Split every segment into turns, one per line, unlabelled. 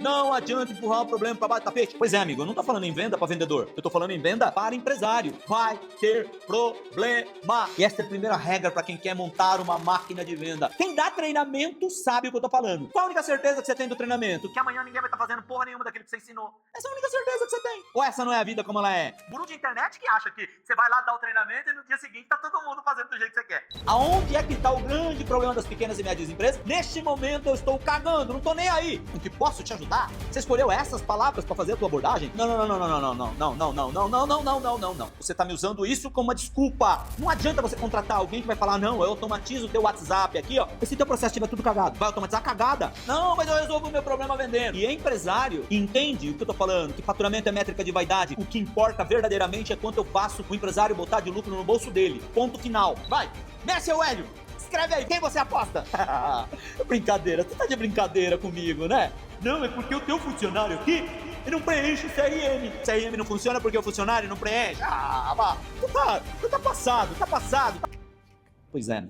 Não adianta empurrar o problema para baixo do tapete. Pois é, amigo, eu não tô falando em venda para vendedor, eu tô falando em venda para empresário. Vai ter problema. E essa é a primeira regra para quem quer montar uma máquina de venda. Quem dá treinamento sabe o que eu tô falando. Qual a única certeza que você tem do treinamento? Que amanhã ninguém vai estar fazendo porra nenhuma daquilo que você ensinou. Essa é a única certeza que você tem. Ou essa não é a vida como ela é? Guru de internet que acha que você vai lá dar o treinamento e no dia seguinte tá todo mundo fazendo do jeito que você quer. Aonde é que tá o grande problema das pequenas e médias empresas? Neste momento eu estou cagando, não tô nem aí. O que posso te ajudar? Você escolheu essas palavras para fazer a tua abordagem? Não. Você tá me usando isso como uma desculpa. Não adianta você contratar alguém que vai falar, não, eu automatizo o teu WhatsApp aqui, ó. E se teu processo estiver tudo cagado, vai automatizar a cagada? Não, mas eu resolvo o meu problema vendendo. E empresário entende o que eu tô falando, que faturamento é métrica de vaidade. O que importa verdadeiramente é quanto eu faço o empresário botar de lucro no bolso dele. Ponto final. Vai, Messi ou Hélio? Escreve aí, quem você aposta? Brincadeira, tu tá de brincadeira comigo, né? Não, é porque o teu funcionário aqui, ele não preenche o CRM. O CRM não funciona porque o funcionário não preenche. Vá, tu tá passado. Pois é.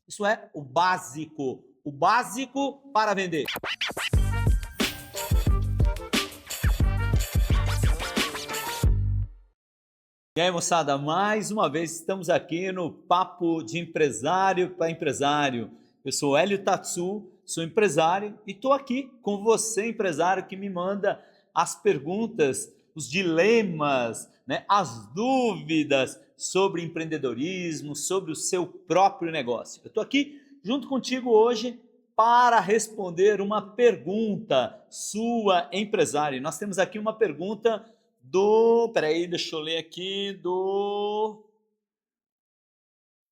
Isso é o básico para vender. E aí, moçada, mais uma vez estamos aqui no Papo de Empresário para Empresário. Eu sou Hélio Tatsu, sou empresário e estou aqui com você, empresário, que me manda as perguntas, os dilemas, né, as dúvidas sobre empreendedorismo, sobre o seu próprio negócio. Eu estou aqui junto contigo hoje para responder uma pergunta sua, empresário. Nós temos aqui uma pergunta deixa eu ler aqui, do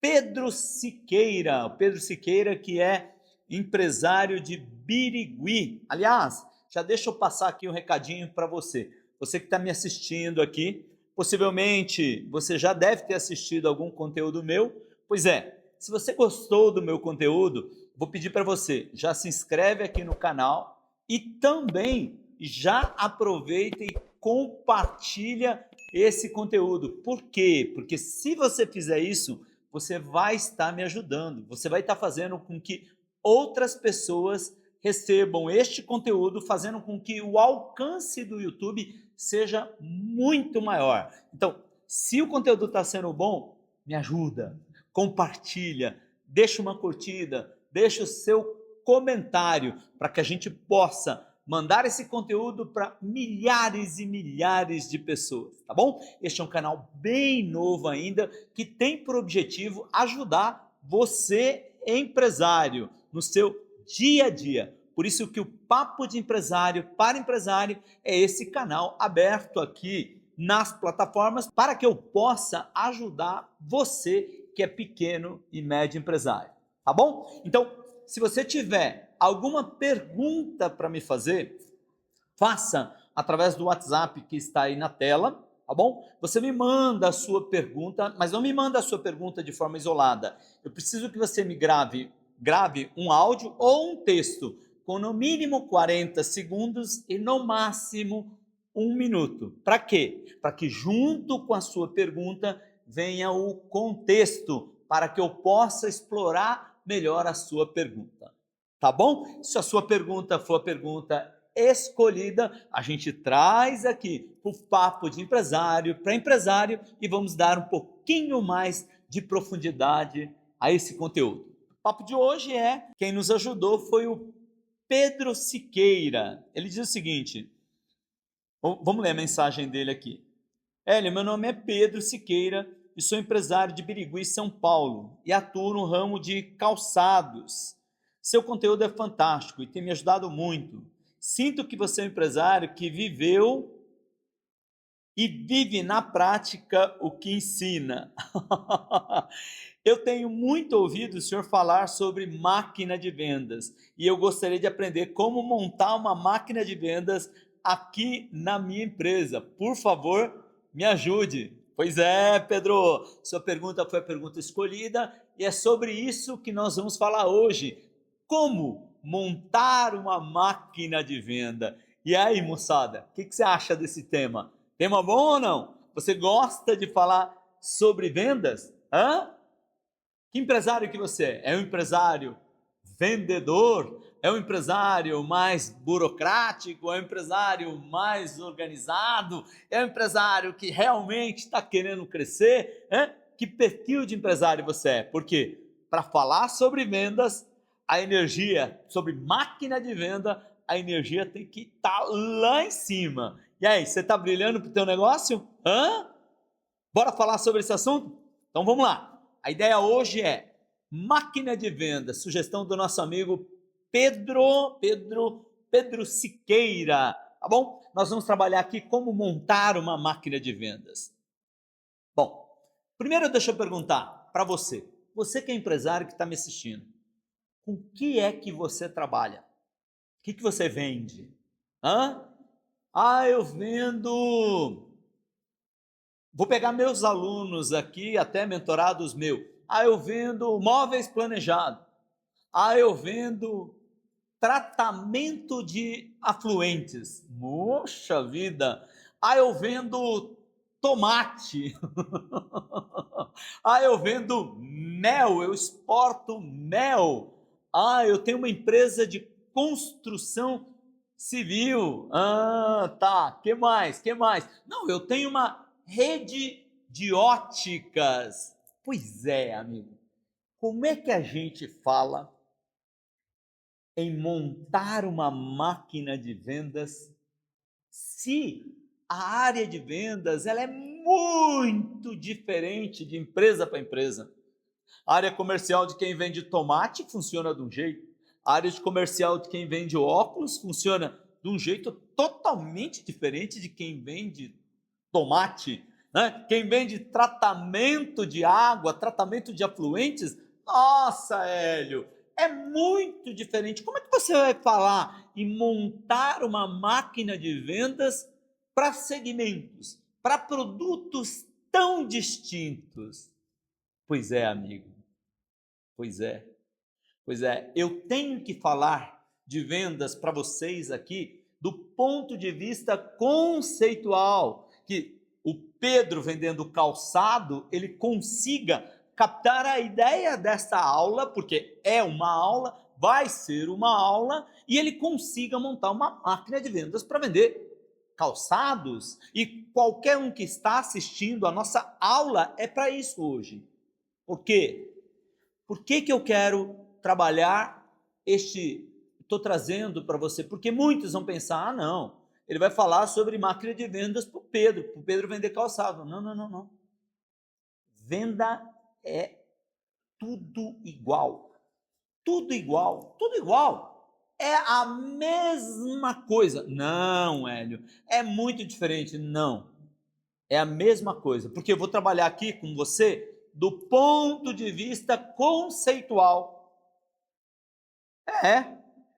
Pedro Siqueira. O Pedro Siqueira, que é empresário de Birigui. Aliás, já deixa eu passar aqui um recadinho para você. Você que está me assistindo aqui, possivelmente você já deve ter assistido algum conteúdo meu. Pois é, se você gostou do meu conteúdo, vou pedir para você, já se inscreve aqui no canal e também já aproveita e compartilha esse conteúdo. Por quê? Porque se você fizer isso, você vai estar me ajudando, você vai estar fazendo com que outras pessoas recebam este conteúdo, fazendo com que o alcance do YouTube seja muito maior. Então, se o conteúdo está sendo bom, me ajuda, compartilha, deixa uma curtida, deixa o seu comentário para que a gente possa mandar esse conteúdo para milhares e milhares de pessoas, tá bom? Este é um canal bem novo ainda, que tem por objetivo ajudar você, empresário, no seu dia a dia. Por isso que o Papo de Empresário para Empresário é esse canal aberto aqui nas plataformas para que eu possa ajudar você que é pequeno e médio empresário, tá bom? Então, se você tiver alguma pergunta para me fazer, faça através do WhatsApp que está aí na tela, tá bom? Você me manda a sua pergunta, mas não me manda a sua pergunta de forma isolada. Eu preciso que você me grave um áudio ou um texto com no mínimo 40 segundos e no máximo 1 minuto. Para quê? Para que junto com a sua pergunta venha o contexto, para que eu possa explorar melhor a sua pergunta. Tá bom? Se a sua pergunta for a pergunta escolhida, a gente traz aqui o Papo de Empresário para Empresário e vamos dar um pouquinho mais de profundidade a esse conteúdo. O papo de hoje quem nos ajudou foi o Pedro Siqueira. Ele diz o seguinte, vamos ler a mensagem dele aqui. Hélio, meu nome é Pedro Siqueira e sou empresário de Birigui, São Paulo e atuo no ramo de calçados. Seu conteúdo é fantástico e tem me ajudado muito. Sinto que você é um empresário que viveu e vive na prática o que ensina. Eu tenho muito ouvido o senhor falar sobre máquina de vendas e eu gostaria de aprender como montar uma máquina de vendas aqui na minha empresa. Por favor, me ajude. Pois é, Pedro, sua pergunta foi a pergunta escolhida e é sobre isso que nós vamos falar hoje. Como montar uma máquina de venda? E aí, moçada, o que você acha desse tema? Tema bom ou não? Você gosta de falar sobre vendas? Que empresário que você é? É um empresário vendedor? É um empresário mais burocrático? É um empresário mais organizado? É um empresário que realmente está querendo crescer? Que perfil de empresário você é? Porque para falar sobre vendas, a energia, sobre máquina de venda, a energia tem que estar lá em cima. E aí, você está brilhando para o teu negócio? Bora falar sobre esse assunto? Então vamos lá. A ideia hoje é máquina de venda, sugestão do nosso amigo Pedro Siqueira, tá bom? Nós vamos trabalhar aqui como montar uma máquina de vendas. Bom, primeiro deixa eu perguntar para você, você que é empresário que está me assistindo, com que é que você trabalha? O que você vende? Eu vendo. Vou pegar meus alunos aqui, até mentorados meus. Eu vendo móveis planejados. Eu vendo tratamento de afluentes. Poxa vida! Eu vendo tomate. Eu vendo mel, eu exporto mel. Eu tenho uma empresa de construção civil. Tá. Que mais? Que mais? Não, eu tenho uma rede de óticas. Pois é, amigo. Como é que a gente fala em montar uma máquina de vendas se a área de vendas ela é muito diferente de empresa para empresa? A área comercial de quem vende tomate funciona de um jeito. A área de comercial de quem vende óculos funciona de um jeito totalmente diferente de quem vende tomate, né? Quem vende tratamento de água, tratamento de afluentes, nossa, Hélio, é muito diferente. Como é que você vai falar em montar uma máquina de vendas para segmentos, para produtos tão distintos? Pois é, amigo. Pois é. Pois é, eu tenho que falar de vendas para vocês aqui do ponto de vista conceitual, que o Pedro vendendo calçado, ele consiga captar a ideia dessa aula, porque é uma aula, vai ser uma aula, e ele consiga montar uma máquina de vendas para vender calçados. E qualquer um que está assistindo a nossa aula é para isso hoje. Por quê? Por que eu quero trabalhar estou trazendo para você? Porque muitos vão pensar, não, ele vai falar sobre máquina de vendas para o Pedro vender calçado. Não, não, não, não. Venda é tudo igual. Tudo igual, tudo igual. É a mesma coisa. Não, Hélio, é muito diferente. Não, é a mesma coisa. Porque eu vou trabalhar aqui com você do ponto de vista conceitual.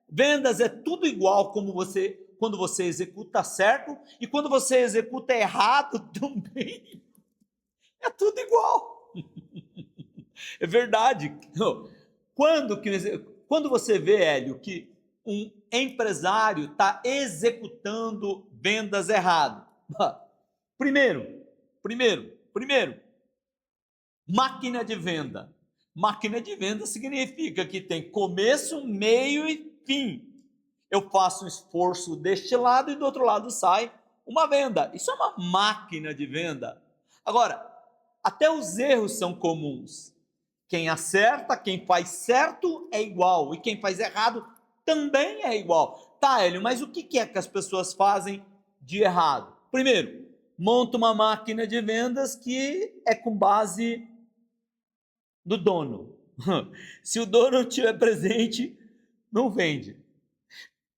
Vendas é tudo igual quando você executa certo e quando você executa errado também. É tudo igual. É verdade. Quando você vê, Hélio, que um empresário está executando vendas errado. Primeiro, máquina de venda. Máquina de venda significa que tem começo, meio e fim. Eu faço um esforço deste lado e do outro lado sai uma venda. Isso é uma máquina de venda. Agora, até os erros são comuns. Quem acerta, quem faz certo é igual, e quem faz errado também é igual. Tá, Hélio, mas o que é que as pessoas fazem de errado? Primeiro, monta uma máquina de vendas que é com base do dono. Se o dono não estiver presente, não vende.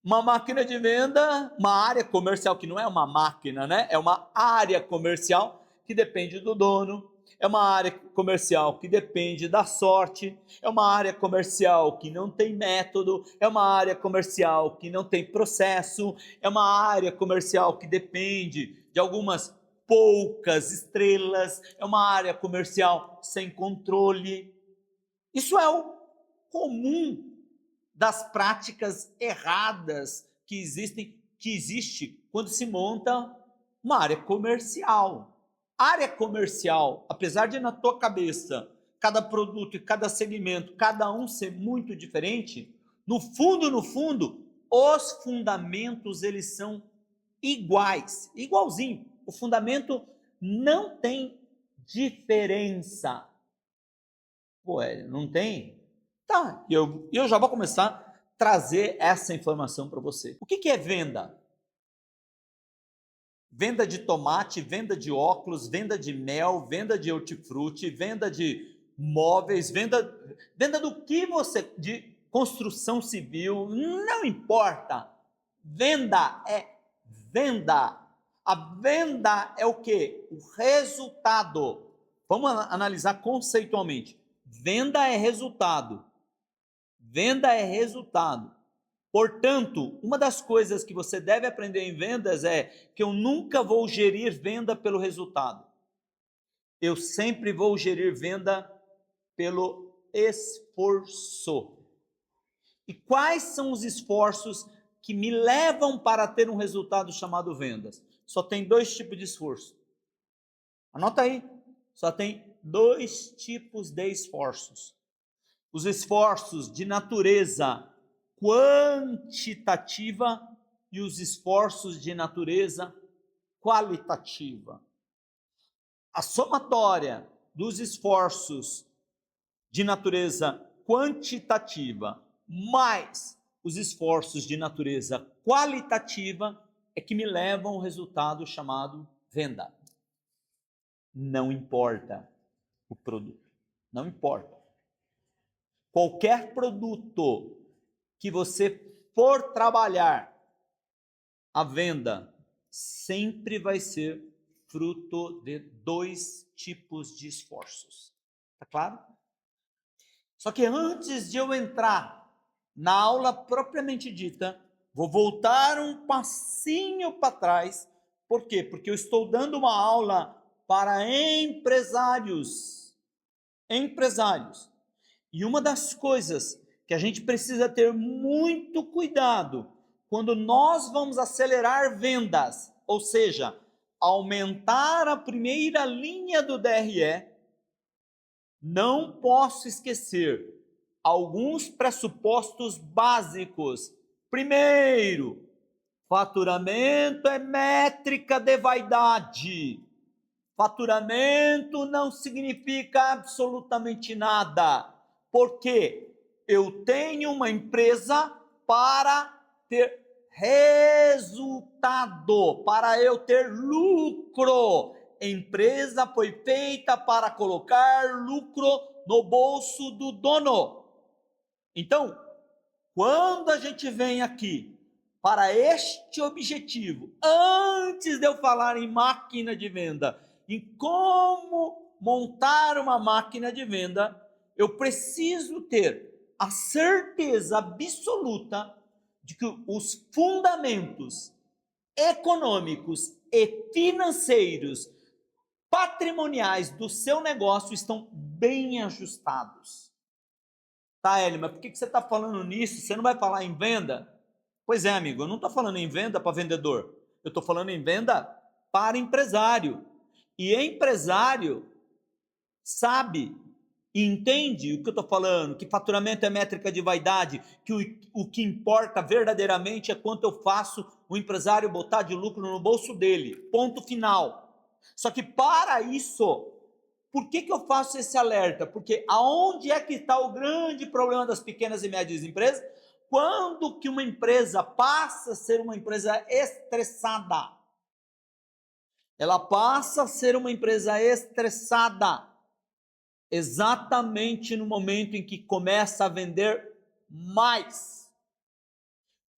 Uma máquina de venda, uma área comercial que não é uma máquina, né? É uma área comercial que depende do dono, é uma área comercial que depende da sorte, é uma área comercial que não tem método, é uma área comercial que não tem processo, é uma área comercial que depende de algumas poucas estrelas, é uma área comercial sem controle. Isso é o comum das práticas erradas que existe quando se monta uma área comercial. Área comercial, apesar de na tua cabeça cada produto e cada segmento, cada um ser muito diferente, no fundo, os fundamentos eles são iguais, igualzinho. O fundamento não tem diferença. Pô, não tem? Tá, eu já vou começar a trazer essa informação para você. O que é venda? Venda de tomate, venda de óculos, venda de mel, venda de hortifruti, venda de móveis, venda do que você, de construção civil, não importa. Venda é venda. A venda é o quê? O resultado. Vamos analisar conceitualmente. Venda é resultado. Venda é resultado. Portanto, uma das coisas que você deve aprender em vendas é que eu nunca vou gerir venda pelo resultado. Eu sempre vou gerir venda pelo esforço. E quais são os esforços que me levam para ter um resultado chamado vendas? Só tem 2 tipos de esforço. Anota aí. Só tem 2 tipos de esforços. Os esforços de natureza quantitativa e os esforços de natureza qualitativa. A somatória dos esforços de natureza quantitativa mais os esforços de natureza qualitativa é que me levam ao resultado chamado venda. Não importa o produto, não importa. Qualquer produto que você for trabalhar, a venda sempre vai ser fruto de 2 tipos de esforços. Tá claro? Só que antes de eu entrar na aula propriamente dita, vou voltar um passinho para trás. Por quê? Porque eu estou dando uma aula para empresários. Empresários. E uma das coisas que a gente precisa ter muito cuidado quando nós vamos acelerar vendas, ou seja, aumentar a primeira linha do DRE, não posso esquecer alguns pressupostos básicos. Primeiro, faturamento é métrica de vaidade. Faturamento não significa absolutamente nada. Porque eu tenho uma empresa para ter resultado, para eu ter lucro. Empresa foi feita para colocar lucro no bolso do dono. Então, quando a gente vem aqui para este objetivo, antes de eu falar em máquina de venda, em como montar uma máquina de venda, eu preciso ter a certeza absoluta de que os fundamentos econômicos e financeiros, patrimoniais do seu negócio estão bem ajustados. Tá, Eli, mas por que você está falando nisso? Você não vai falar em venda? Pois é, amigo, eu não estou falando em venda para vendedor. Eu estou falando em venda para empresário. E empresário sabe e entende o que eu estou falando, que faturamento é métrica de vaidade, que o que importa verdadeiramente é quanto eu faço o empresário botar de lucro no bolso dele. Ponto final. Só que para isso, por que eu faço esse alerta? Porque aonde é que está o grande problema das pequenas e médias empresas? Quando que uma empresa passa a ser uma empresa estressada? Ela passa a ser uma empresa estressada exatamente no momento em que começa a vender mais.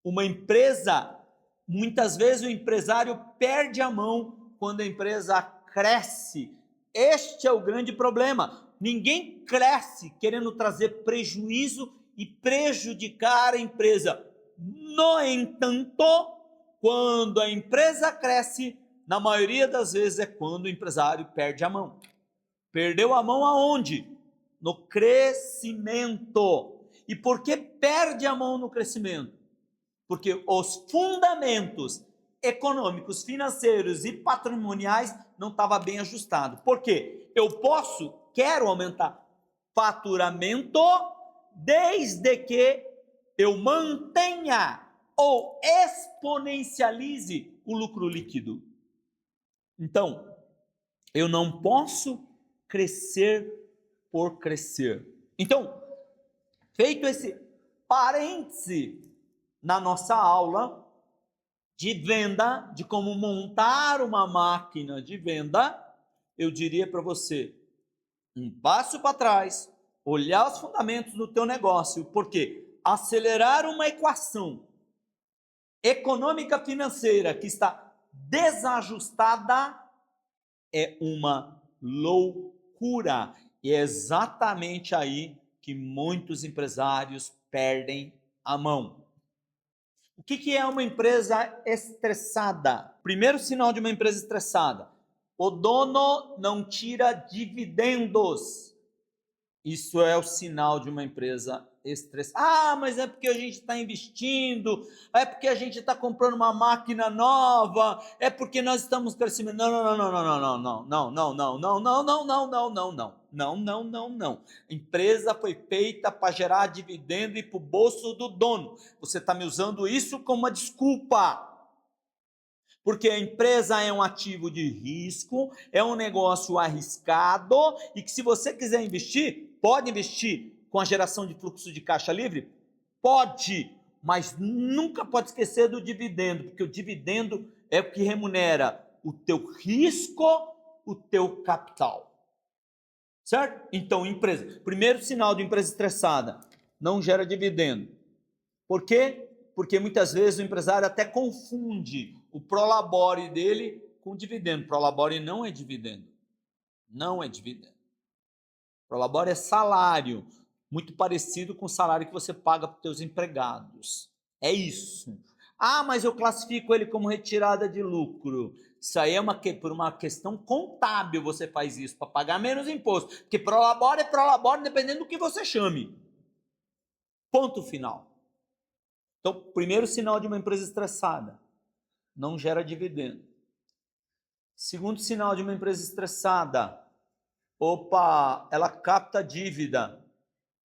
Uma empresa, muitas vezes o empresário perde a mão quando a empresa cresce. Este é o grande problema. Ninguém cresce querendo trazer prejuízo e prejudicar a empresa. No entanto, quando a empresa cresce, na maioria das vezes é quando o empresário perde a mão. Perdeu a mão aonde? No crescimento. E por que perde a mão no crescimento? Porque os fundamentos econômicos, financeiros e patrimoniais não estavam bem ajustados. Por quê? Quero aumentar faturamento desde que eu mantenha ou exponencialize o lucro líquido. Então, eu não posso crescer por crescer. Então, feito esse parêntese na nossa aula de venda, de como montar uma máquina de venda, eu diria para você, um passo para trás, olhar os fundamentos do teu negócio, porque acelerar uma equação econômica financeira que está desajustada é uma loucura. E é exatamente aí que muitos empresários perdem a mão. O que é uma empresa estressada? Primeiro sinal de uma empresa estressada: o dono não tira dividendos. Isso é o sinal de uma empresa estressada. Ah, mas é porque a gente está investindo, é porque a gente está comprando uma máquina nova, é porque nós estamos crescendo. Não, não, não, não, não, não, não, não, não, não, não, não, não, não, não, não, não, não, não, não. A empresa foi feita para gerar dividendo e para o bolso do dono. Você está me usando isso como uma desculpa. Porque a empresa é um ativo de risco, é um negócio arriscado e que se você quiser investir, pode investir com a geração de fluxo de caixa livre? Pode, mas nunca pode esquecer do dividendo, porque o dividendo é o que remunera o teu risco, o teu capital. Certo? Então, empresa, primeiro sinal de empresa estressada, não gera dividendo. Por quê? Porque muitas vezes o empresário até confunde o prolabore dele com dividendo. Prolabore não é dividendo. Não é dividendo. Prolabore é salário, muito parecido com o salário que você paga para os seus empregados. É isso. Ah, mas eu classifico ele como retirada de lucro. Isso aí é por uma questão contábil você faz isso, para pagar menos imposto. Porque prolabore é prolabore, dependendo do que você chame. Ponto final. Então, primeiro sinal de uma empresa estressada, não gera dividendo. Segundo sinal de uma empresa estressada, opa, ela capta dívida,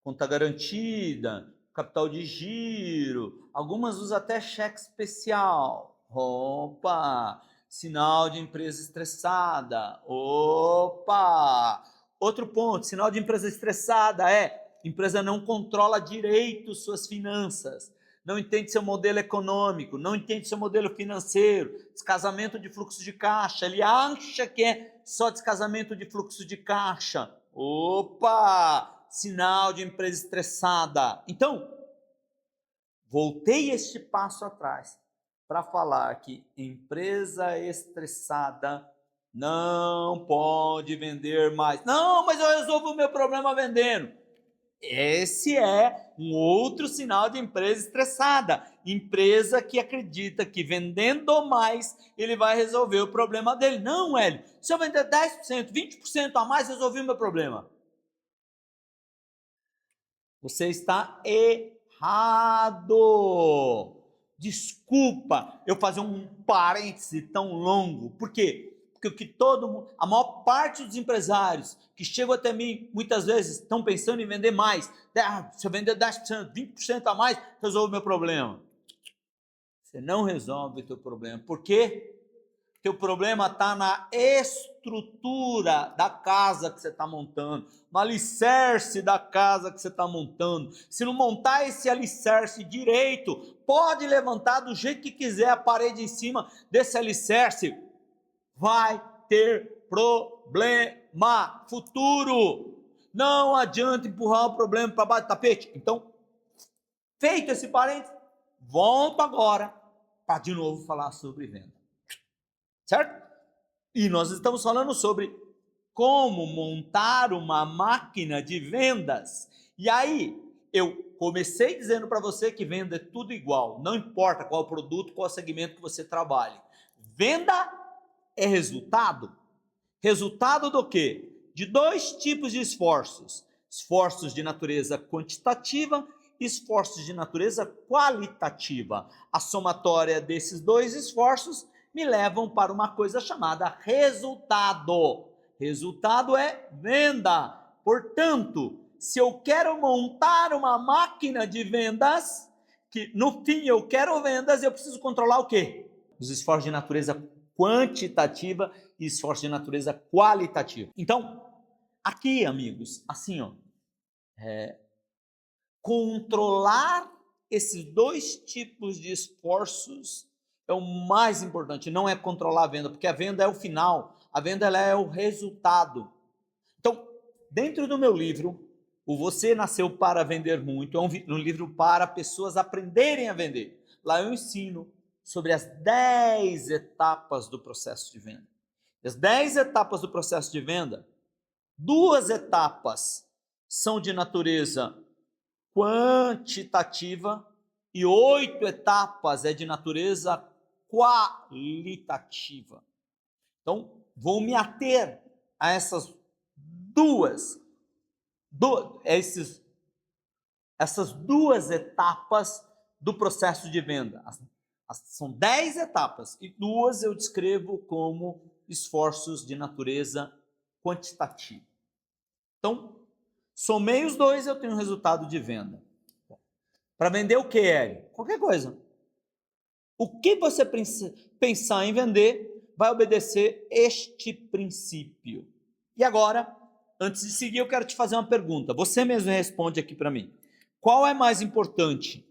conta garantida, capital de giro, algumas usam até cheque especial. Opa, sinal de empresa estressada. Opa! Outro ponto, sinal de empresa estressada é: empresa não controla direito suas finanças, não entende seu modelo econômico, não entende seu modelo financeiro, descasamento de fluxo de caixa, ele acha que é só descasamento de fluxo de caixa. Opa! Sinal de empresa estressada. Então, voltei este passo atrás para falar que empresa estressada não pode vender mais. Não, mas eu resolvo o meu problema vendendo. Esse é um outro sinal de empresa estressada. Empresa que acredita que vendendo mais, ele vai resolver o problema dele. Não, Hélio. Se eu vender 10%, 20% a mais, resolvi o meu problema. Você está errado. Desculpa eu fazer um parêntese tão longo. Por quê? Porque o que todo mundo, a maior parte dos empresários que chegam até mim, muitas vezes estão pensando em vender mais. Se eu vender 10%, 20% a mais, resolve o meu problema. Você não resolve o teu problema. Por quê? Teu problema está na estrutura da casa que você está montando, no alicerce da casa que você está montando. Se não montar esse alicerce direito, pode levantar do jeito que quiser a parede em cima desse alicerce, vai ter problema futuro. Não adianta empurrar o problema para baixo do tapete. Então, feito esse parênteses, volto agora para de novo falar sobre venda. Certo? E nós estamos falando sobre como montar uma máquina de vendas. E aí, eu comecei dizendo para você que venda é tudo igual, não importa qual produto, qual segmento que você trabalhe. Venda é resultado. Resultado do quê? De dois tipos de esforços. Esforços de natureza quantitativa e esforços de natureza qualitativa. A somatória desses dois esforços me levam para uma coisa chamada resultado. Resultado é venda. Portanto, se eu quero montar uma máquina de vendas, que no fim eu quero vendas e eu preciso controlar o quê? Os esforços de natureza quantitativa e esforços de natureza qualitativa. Então, aqui, amigos, assim, ó, controlar esses dois tipos de esforços é o mais importante, não é controlar a venda, porque a venda é o final, a venda ela é o resultado. Então, dentro do meu livro, o Você Nasceu para Vender Muito, é um livro para pessoas aprenderem a vender. Lá eu ensino sobre as 10 etapas do processo de venda. As 10 etapas do processo de venda, 2 etapas são de natureza quantitativa e 8 etapas é de natureza qualitativa. Então, vou me ater a essas essas duas etapas do processo de venda. São 10 etapas e 2 eu descrevo como esforços de natureza quantitativa. Então, somei os 2, eu tenho um resultado de venda. Para vender o que, Hélio? Qualquer coisa. O que você pensar em vender vai obedecer este princípio. E agora, antes de seguir, eu quero te fazer uma pergunta. Você mesmo responde aqui para mim. Qual é mais importante?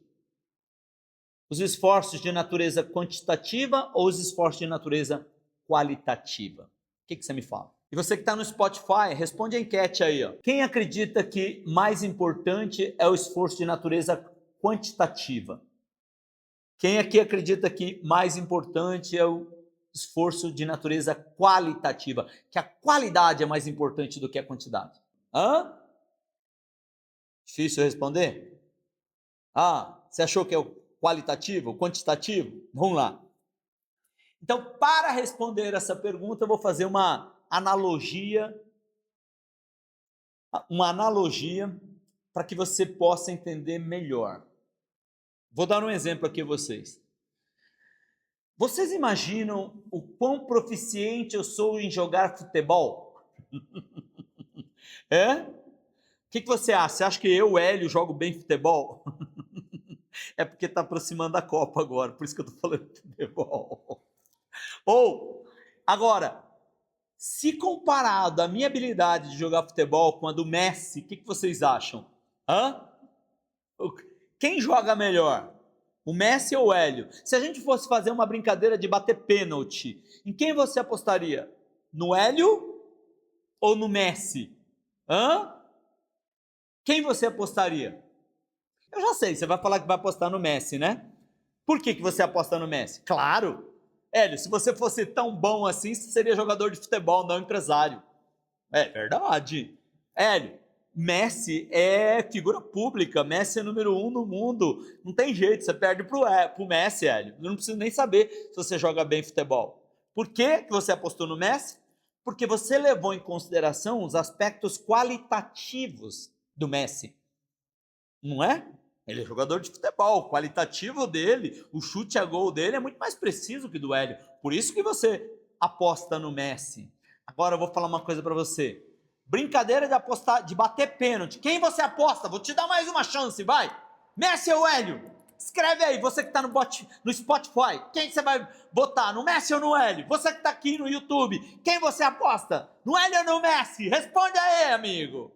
Os esforços de natureza quantitativa ou os esforços de natureza qualitativa? O que você me fala? E você que está no Spotify, responde a enquete aí. Ó. Quem acredita que mais importante é o esforço de natureza quantitativa? Quem aqui acredita que mais importante é o esforço de natureza qualitativa? Que a qualidade é mais importante do que a quantidade? Hã? Difícil responder? Você achou que é o qualitativo, o quantitativo? Vamos lá. Então, para responder essa pergunta, eu vou fazer uma analogia para que você possa entender melhor. Vou dar um exemplo aqui a vocês. Vocês imaginam o quão proficiente eu sou em jogar futebol? É? O que você acha? Você acha que eu, Hélio, jogo bem futebol? É porque está aproximando a Copa agora, por isso que eu estou falando de futebol. Ou, agora, se comparado a minha habilidade de jogar futebol com a do Messi, o que vocês acham? Quem joga melhor? O Messi ou o Hélio? Se a gente fosse fazer uma brincadeira de bater pênalti, em quem você apostaria? No Hélio ou no Messi? Quem você apostaria? Eu já sei, você vai falar que vai apostar no Messi, né? Por que você aposta no Messi? Claro! Hélio, se você fosse tão bom assim, você seria jogador de futebol, não empresário. É verdade. Hélio, Messi é figura pública, Messi é número 1 no mundo. Não tem jeito, você perde pro Messi, Hélio. Eu não preciso nem saber se você joga bem futebol. Por que você apostou no Messi? Porque você levou em consideração os aspectos qualitativos do Messi. Não é? Ele é jogador de futebol, o qualitativo dele, o chute a gol dele é muito mais preciso que do Hélio. Por isso que você aposta no Messi. Agora eu vou falar uma coisa para você. Brincadeira de apostar, de bater pênalti. Quem você aposta? Vou te dar mais uma chance, vai. Messi ou Hélio? Escreve aí, você que está no Spotify. Quem você vai votar, no Messi ou no Hélio? Você que está aqui no YouTube, quem você aposta? No Hélio ou no Messi? Responde aí, amigo.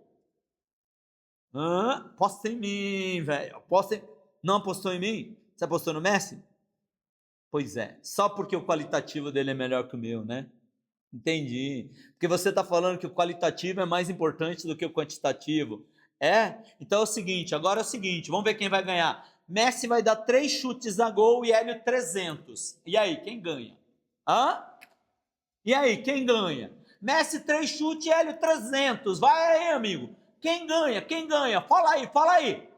Aposta em mim, velho. Não apostou em mim? Você apostou no Messi? Pois é, só porque o qualitativo dele é melhor que o meu, né? Entendi. Porque você está falando que o qualitativo é mais importante do que o quantitativo. É? Então é o seguinte, agora é o seguinte, vamos ver quem vai ganhar. Messi vai dar 3 chutes a gol e Hélio 300. E aí, quem ganha? E aí, quem ganha? Messi 3 chutes e Hélio 300. Vai aí, amigo. Quem ganha? Quem ganha? Fala aí, fala aí.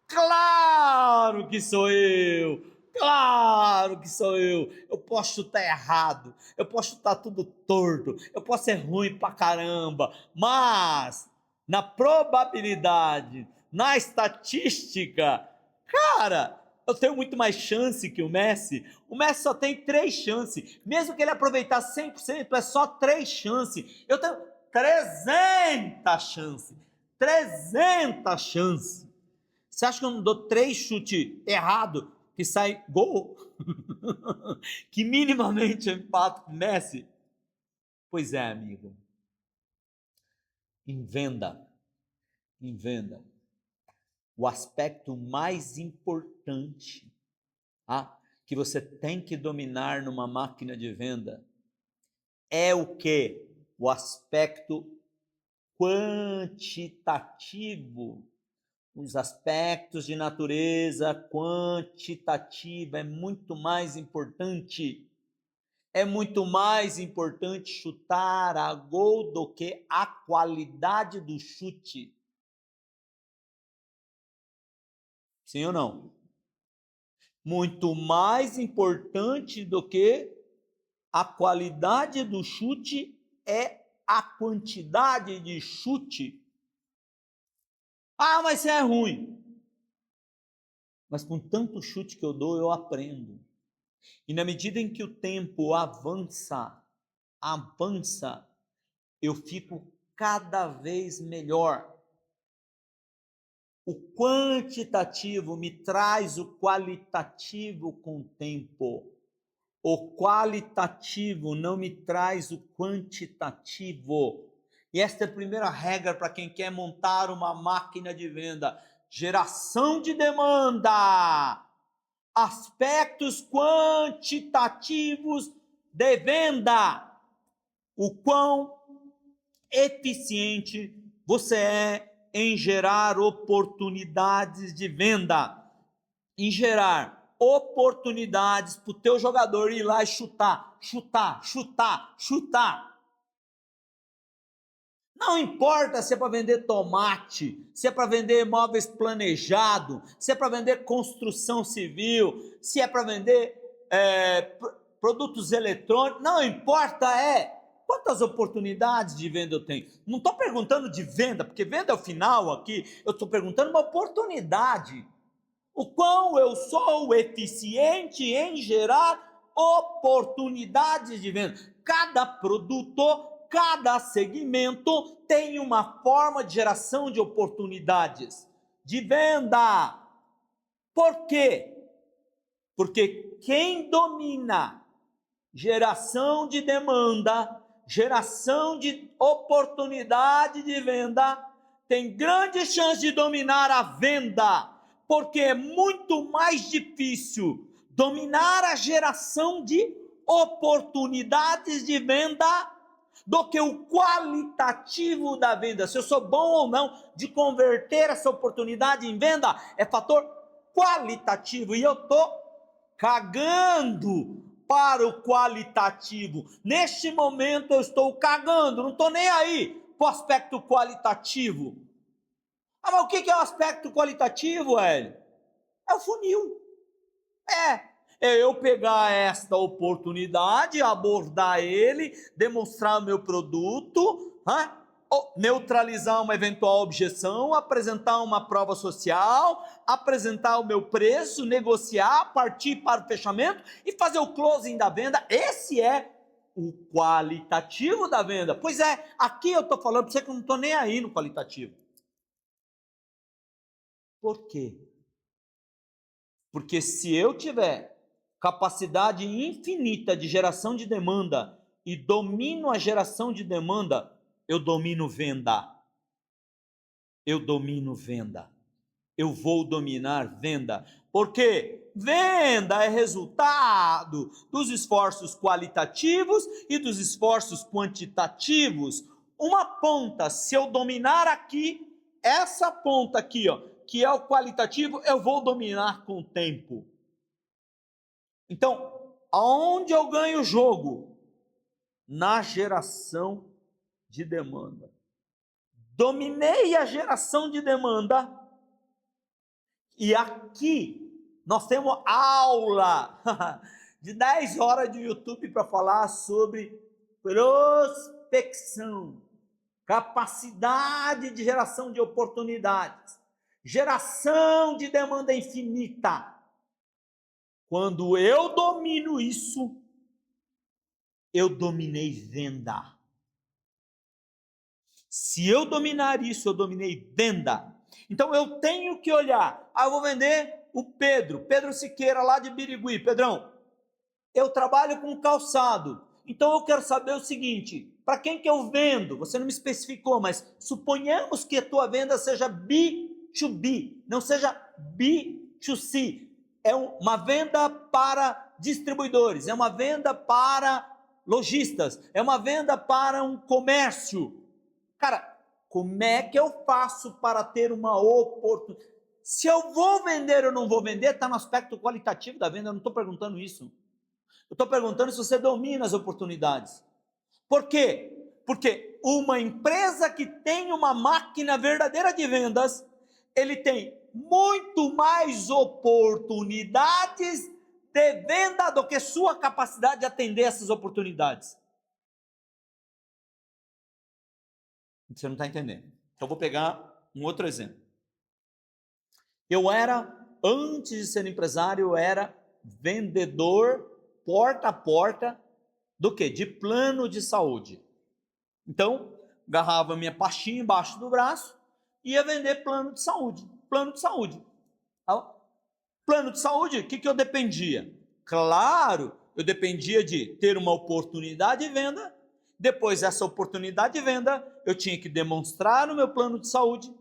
Claro que sou eu. Claro que sou eu. Eu posso chutar errado. Eu posso chutar tudo torto. Eu posso ser ruim pra caramba. Mas, na probabilidade, na estatística, cara, eu tenho muito mais chance que o Messi. O Messi só tem 3 chances. Mesmo que ele aproveitar 100%, é só 3 chances. Eu tenho 300 chances. 300 chances. Você acha que eu não dou 3 chutes errados que sai gol? Que minimamente eu empato com o Messi? Pois é, amigo. Em venda, o aspecto mais importante que você tem que dominar numa máquina de venda é o quê? O aspecto quantitativo. Os aspectos de natureza quantitativa é muito mais importante. É muito mais importante chutar a gol do que a qualidade do chute. Sim ou não? Muito mais importante do que a qualidade do chute é a quantidade de chute. Ah, mas você é ruim. Mas com tanto chute que eu dou, eu aprendo. E na medida em que o tempo avança, eu fico cada vez melhor. O quantitativo me traz o qualitativo com o tempo. O qualitativo não me traz o quantitativo. E esta é a primeira regra para quem quer montar uma máquina de venda. Geração de demanda. Aspectos quantitativos de venda. O quão eficiente você é em gerar oportunidades de venda, em gerar oportunidades para o teu jogador ir lá e chutar. Não importa se é para vender tomate, se é para vender imóveis planejado, se é para vender construção civil, se é para vender produtos eletrônicos, não importa quantas oportunidades de venda eu tenho. Não estou perguntando de venda, porque venda é o final aqui, eu estou perguntando uma oportunidade. O quão eu sou eficiente em gerar oportunidades de venda. Cada produto, cada segmento tem uma forma de geração de oportunidades de venda. Por quê? Porque quem domina geração de demanda, geração de oportunidade de venda, tem grande chance de dominar a venda, porque é muito mais difícil dominar a geração de oportunidades de venda do que o qualitativo da venda. Se eu sou bom ou não de converter essa oportunidade em venda, é fator qualitativo, e eu estou cagando para o qualitativo. Neste momento eu estou cagando, não estou nem aí para o aspecto qualitativo. Mas o que é o aspecto qualitativo, Hélio? É o funil. É eu pegar esta oportunidade, abordar ele, demonstrar o meu produto, neutralizar uma eventual objeção, apresentar uma prova social, apresentar o meu preço, negociar, partir para o fechamento e fazer o closing da venda. Esse é o qualitativo da venda. Pois é, aqui eu estou falando para você que eu não estou nem aí no qualitativo. Por quê? Porque se eu tiver capacidade infinita de geração de demanda e domino a geração de demanda, eu domino venda. Eu vou dominar venda. Porque venda é resultado dos esforços qualitativos e dos esforços quantitativos. Uma ponta, se eu dominar aqui, essa ponta aqui, que é o qualitativo, eu vou dominar com o tempo. Então, aonde eu ganho o jogo? Na geração de demanda. Dominei a geração de demanda e aqui nós temos aula de 10 horas de YouTube para falar sobre prospecção, capacidade de geração de oportunidades, geração de demanda infinita. Quando eu domino isso, eu dominei venda. Se eu dominar isso, eu dominei venda. Então eu tenho que olhar, eu vou vender o Pedro Siqueira lá de Birigui. Pedrão, eu trabalho com calçado, então eu quero saber o seguinte, para quem que eu vendo? Você não me especificou, mas suponhamos que a tua venda seja B2B, não seja B2C. É uma venda para distribuidores, é uma venda para lojistas, é uma venda para um comércio. Cara, como é que eu faço para ter uma oportunidade? Se eu vou vender ou não vou vender, está no aspecto qualitativo da venda, eu não estou perguntando isso. Eu estou perguntando se você domina as oportunidades. Por quê? Porque uma empresa que tem uma máquina verdadeira de vendas, ele tem muito mais oportunidades de venda do que sua capacidade de atender essas oportunidades. Você não está entendendo. Então eu vou pegar um outro exemplo. Antes de ser empresário, eu era vendedor porta a porta do quê? De plano de saúde. Então, agarrava minha pastinha embaixo do braço e ia vender plano de saúde. Plano de saúde. Plano de saúde, o que eu dependia? Claro, eu dependia de ter uma oportunidade de venda. Depois dessa oportunidade de venda, eu tinha que demonstrar o meu plano de saúde,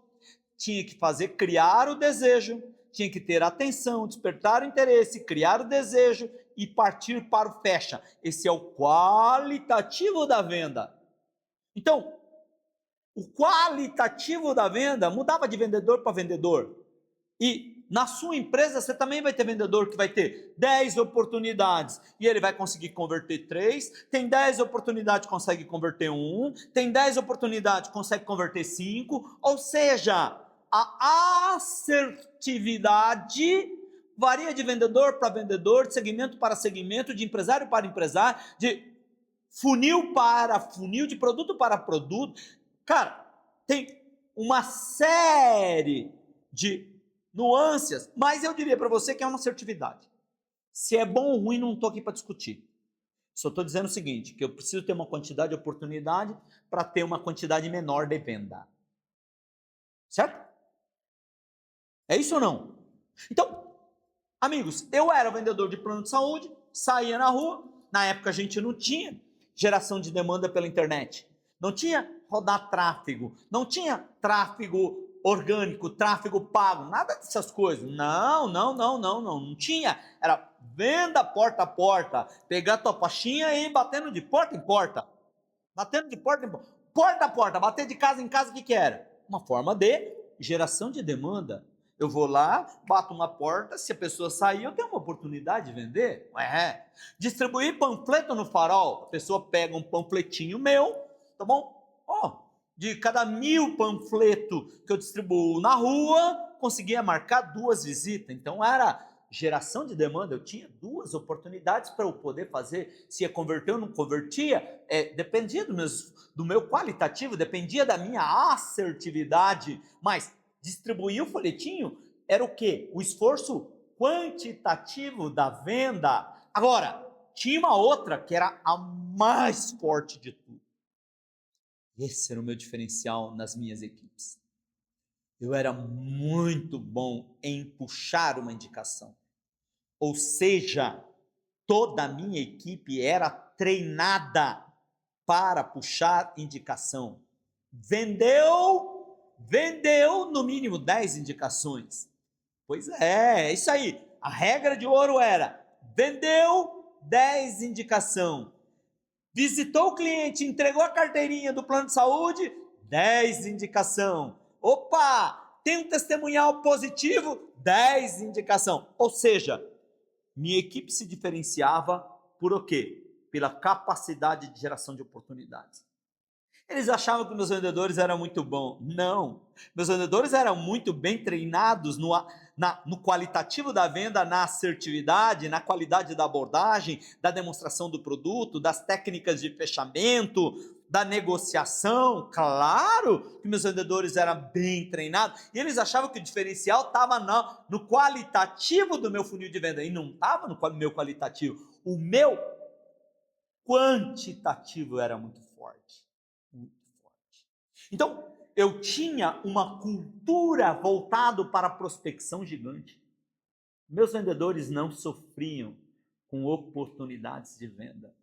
tinha que criar o desejo, tinha que ter atenção, despertar o interesse, criar o desejo e partir para o fecha. Esse é o qualitativo da venda. Então, o qualitativo da venda mudava de vendedor para vendedor. E na sua empresa você também vai ter vendedor que vai ter 10 oportunidades e ele vai conseguir converter 3, tem 10 oportunidades, consegue converter 1, tem 10 oportunidades, consegue converter 5, ou seja, a assertividade varia de vendedor para vendedor, de segmento para segmento, de empresário para empresário, de funil para funil, de produto para produto. Cara, tem uma série de nuances, mas eu diria para você que é uma assertividade. Se é bom ou ruim, não estou aqui para discutir. Só estou dizendo o seguinte, que eu preciso ter uma quantidade de oportunidade para ter uma quantidade menor de venda. Certo? É isso ou não? Então, amigos, eu era vendedor de plano de saúde, saía na rua, na época a gente não tinha geração de demanda pela internet, não tinha rodar tráfego, não tinha tráfego orgânico, tráfego pago, nada dessas coisas. Não tinha. Era venda porta a porta, pegar tua pastinha e ir batendo de porta em porta. Batendo de porta em porta. Porta a porta, bater de casa em casa, o que era? Uma forma de geração de demanda. Eu vou lá, bato uma porta, se a pessoa sair, eu tenho uma oportunidade de vender. Distribuir panfleto no farol, a pessoa pega um panfletinho meu, tá bom? De cada 1000 panfletos que eu distribuo na rua, conseguia marcar 2 visitas. Então era geração de demanda, eu tinha 2 oportunidades para eu poder fazer. Se ia converter ou não convertia, dependia do meu qualitativo, dependia da minha assertividade, mas distribuir o folhetinho era o quê? O esforço quantitativo da venda. Agora, tinha uma outra que era a mais forte de tudo. Esse era o meu diferencial nas minhas equipes. Eu era muito bom em puxar uma indicação. Ou seja, toda a minha equipe era treinada para puxar indicação. Vendeu no mínimo 10 indicações. Pois é isso aí. A regra de ouro era, vendeu 10 indicação. Visitou o cliente, entregou a carteirinha do plano de saúde, 10 indicação. Opa, tem um testemunhal positivo, 10 indicação. Ou seja, minha equipe se diferenciava por o quê? Pela capacidade de geração de oportunidades. Eles achavam que meus vendedores eram muito bons. Não, meus vendedores eram muito bem treinados no qualitativo da venda, na assertividade, na qualidade da abordagem, da demonstração do produto, das técnicas de fechamento, da negociação. Claro que meus vendedores eram bem treinados e eles achavam que o diferencial estava no qualitativo do meu funil de venda e não estava no meu qualitativo. O meu quantitativo era muito forte. Então, eu tinha uma cultura voltada para a prospecção gigante. Meus vendedores não sofriam com oportunidades de venda.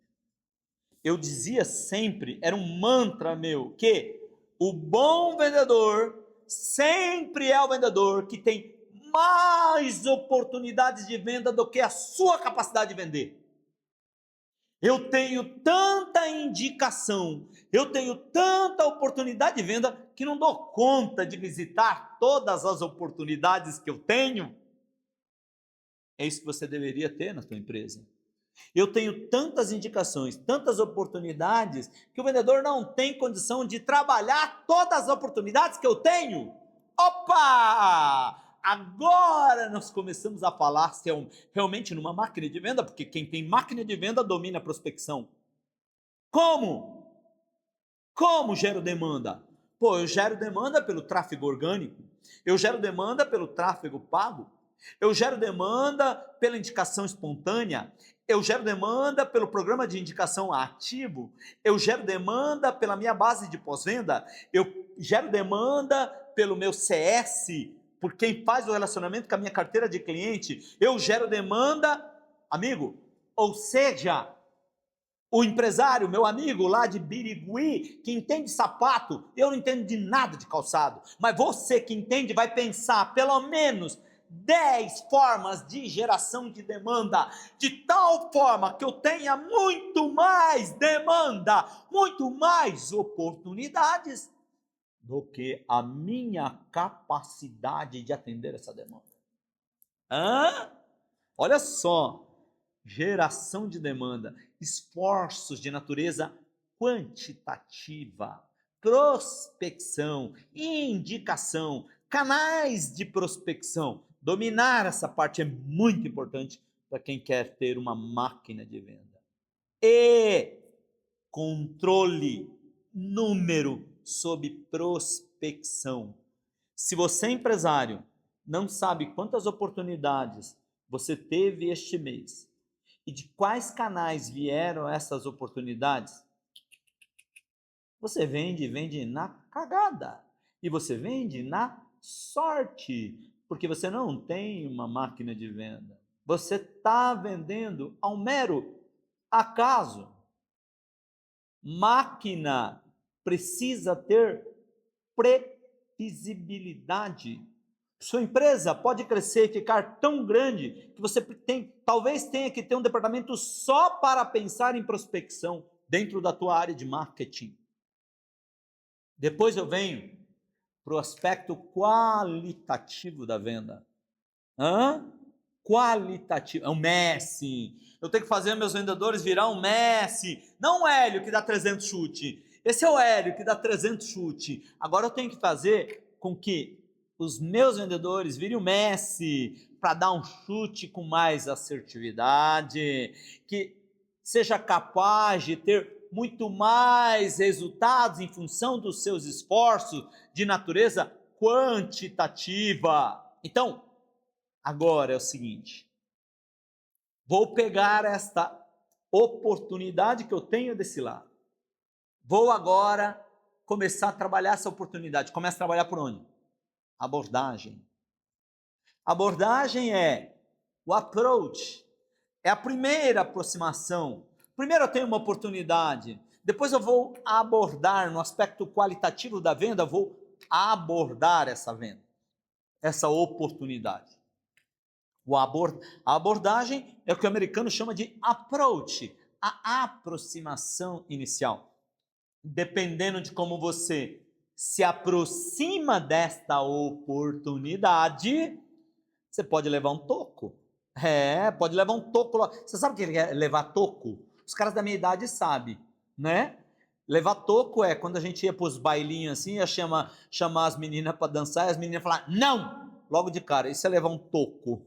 Eu dizia sempre, era um mantra meu, que o bom vendedor sempre é o vendedor que tem mais oportunidades de venda do que a sua capacidade de vender. Eu tenho tanta indicação, eu tenho tanta oportunidade de venda que não dou conta de visitar todas as oportunidades que eu tenho. É isso que você deveria ter na sua empresa. Eu tenho tantas indicações, tantas oportunidades, que o vendedor não tem condição de trabalhar todas as oportunidades que eu tenho. Opa! Agora nós começamos a falar se é realmente numa máquina de venda, porque quem tem máquina de venda domina a prospecção. Como? Como gero demanda? Pô, eu gero demanda pelo tráfego orgânico, eu gero demanda pelo tráfego pago, eu gero demanda pela indicação espontânea, eu gero demanda pelo programa de indicação ativo, eu gero demanda pela minha base de pós-venda, eu gero demanda pelo meu CS, por quem faz o relacionamento com a minha carteira de cliente, eu gero demanda, amigo, ou seja, o empresário, meu amigo lá de Birigui, que entende sapato, eu não entendo de nada de calçado, mas você que entende vai pensar pelo menos 10 formas de geração de demanda, de tal forma que eu tenha muito mais demanda, muito mais oportunidades do que a minha capacidade de atender essa demanda. Olha só, geração de demanda, esforços de natureza quantitativa, prospecção, indicação, canais de prospecção. Dominar essa parte é muito importante para quem quer ter uma máquina de venda. E controle, número sobre prospecção. Se você é empresário, não sabe quantas oportunidades você teve este mês e de quais canais vieram essas oportunidades, você vende na cagada e você vende na sorte, porque você não tem uma máquina de venda. Você está vendendo ao mero acaso. Máquina precisa ter previsibilidade. Sua empresa pode crescer e ficar tão grande que você talvez tenha que ter um departamento só para pensar em prospecção dentro da tua área de marketing. Depois eu venho para o aspecto qualitativo da venda. Qualitativo, é um Messi. Eu tenho que fazer meus vendedores virar um Messi, não o Hélio que dá 300 chute. Esse é o Hélio que dá 300 chute. Agora eu tenho que fazer com que os meus vendedores virem o Messi para dar um chute com mais assertividade, que seja capaz de ter muito mais resultados em função dos seus esforços de natureza quantitativa. Então, agora é o seguinte, vou pegar esta oportunidade que eu tenho desse lado, vou agora começar a trabalhar essa oportunidade. Começa a trabalhar por onde? Abordagem. Abordagem é o approach, é a primeira aproximação. Primeiro eu tenho uma oportunidade, depois eu vou abordar no aspecto qualitativo da venda, vou abordar essa venda, essa oportunidade. A abordagem é o que o americano chama de approach, a aproximação inicial. Dependendo de como você se aproxima desta oportunidade, você pode levar um toco. Pode levar um toco. Você sabe o que é levar toco? Os caras da minha idade sabem, né? Levar toco é quando a gente ia para os bailinhos assim, ia chamar as meninas para dançar, e as meninas falavam, não! Logo de cara, isso é levar um toco.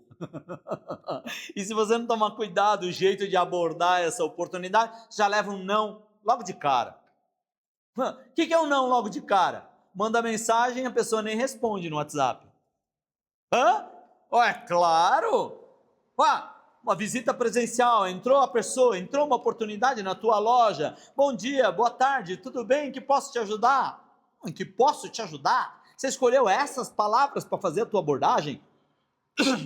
E se você não tomar cuidado, o jeito de abordar essa oportunidade, já leva um não logo de cara. O que é um não logo de cara? Manda mensagem e a pessoa nem responde no WhatsApp. É claro! Uma visita presencial, entrou a pessoa, uma oportunidade na tua loja. Bom dia, boa tarde, tudo bem? Que posso te ajudar? Em que posso te ajudar? Você escolheu essas palavras para fazer a tua abordagem?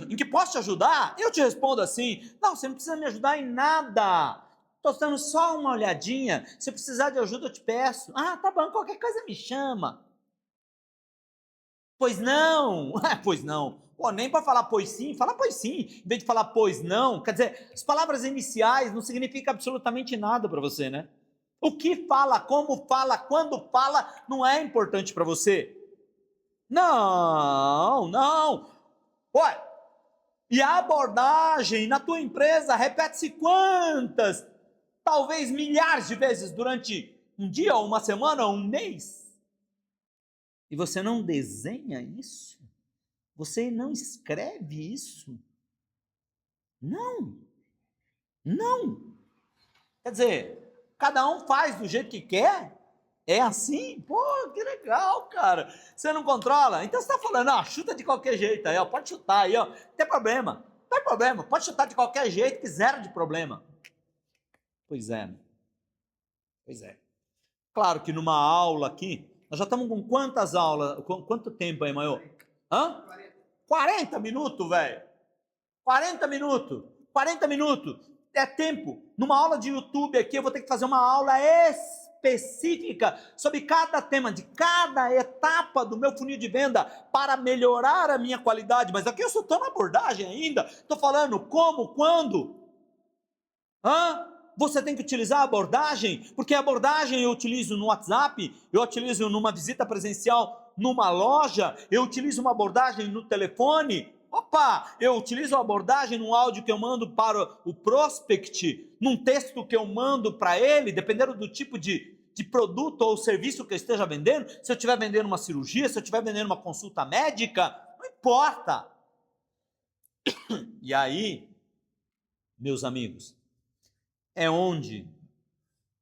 Em que posso te ajudar? Eu te respondo assim: não, você não precisa me ajudar em nada. Estou dando só uma olhadinha. Se precisar de ajuda, eu te peço. Ah, tá bom, qualquer coisa me chama. Pois não, pois não. Pô, nem para falar pois sim, fala pois sim, em vez de falar pois não. Quer dizer, as palavras iniciais não significam absolutamente nada para você, né? O que fala, como fala, quando fala, não é importante para você. Não, não. Olha, e a abordagem na tua empresa repete-se quantas, talvez milhares de vezes durante um dia, uma semana, um mês. E você não desenha isso? Você não escreve isso? Não, não. Quer dizer, cada um faz do jeito que quer? É assim? Pô, que legal, cara. Você não controla? Então você está falando, ó, chuta de qualquer jeito aí, ó, pode chutar aí, ó, não tem problema. Não tem problema, pode chutar de qualquer jeito, que zero de problema. Pois é, pois é. Claro que numa aula aqui, nós já estamos com quantas aulas, com quanto tempo aí, Maior? Hã? 40 minutos, velho. 40 minutos. 40 minutos. É tempo. Numa aula de YouTube aqui, eu vou ter que fazer uma aula específica sobre cada tema, de cada etapa do meu funil de venda para melhorar a minha qualidade. Mas aqui eu só estou na abordagem ainda. Estou falando como, quando. Você tem que utilizar a abordagem, porque a abordagem eu utilizo no WhatsApp, eu utilizo numa visita presencial numa loja, eu utilizo uma abordagem no telefone. Opa, eu utilizo a abordagem num áudio que eu mando para o prospect, num texto que eu mando para ele, dependendo do tipo de produto ou serviço que eu esteja vendendo. Se eu estiver vendendo uma cirurgia, se eu estiver vendendo uma consulta médica, não importa. E aí, meus amigos, é onde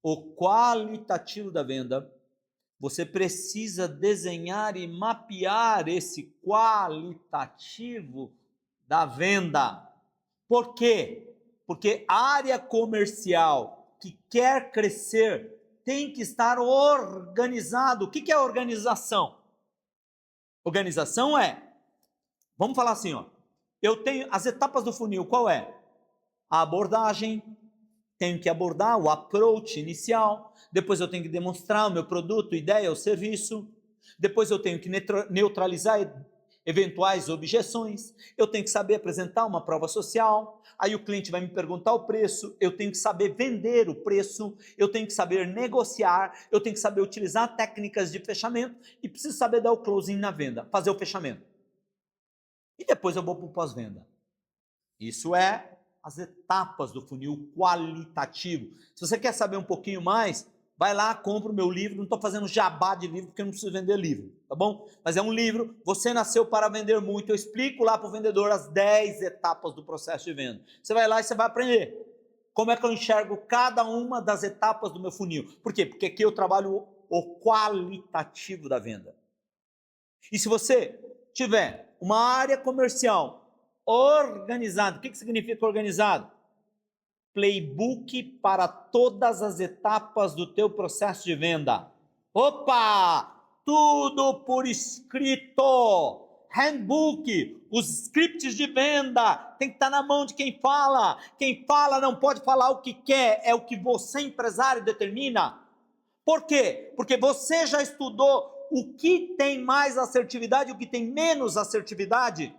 o qualitativo da venda, você precisa desenhar e mapear esse qualitativo da venda. Por quê? Porque a área comercial que quer crescer tem que estar organizado. O que é organização? Organização vamos falar assim, ó, eu tenho as etapas do funil, qual é? A abordagem, tenho que abordar o approach inicial, depois eu tenho que demonstrar o meu produto, ideia ou serviço, depois eu tenho que neutralizar eventuais objeções, eu tenho que saber apresentar uma prova social, aí o cliente vai me perguntar o preço, eu tenho que saber vender o preço, eu tenho que saber negociar, eu tenho que saber utilizar técnicas de fechamento e preciso saber dar o closing na venda, fazer o fechamento. E depois eu vou para o pós-venda. Isso é as etapas do funil qualitativo. Se você quer saber um pouquinho mais, vai lá, compra o meu livro. Não estou fazendo jabá de livro, porque eu não preciso vender livro, tá bom? Mas é um livro, Você Nasceu para Vender Muito. Eu explico lá para o vendedor as 10 etapas do processo de venda. Você vai lá e você vai aprender como é que eu enxergo cada uma das etapas do meu funil. Por quê? Porque aqui eu trabalho o qualitativo da venda. E se você tiver uma área comercial organizado. O que significa organizado? Playbook para todas as etapas do teu processo de venda. Opa! Tudo por escrito. Handbook, os scripts de venda, tem que estar na mão de quem fala. Quem fala não pode falar o que quer, é o que você, empresário, determina. Por quê? Porque você já estudou o que tem mais assertividade e o que tem menos assertividade.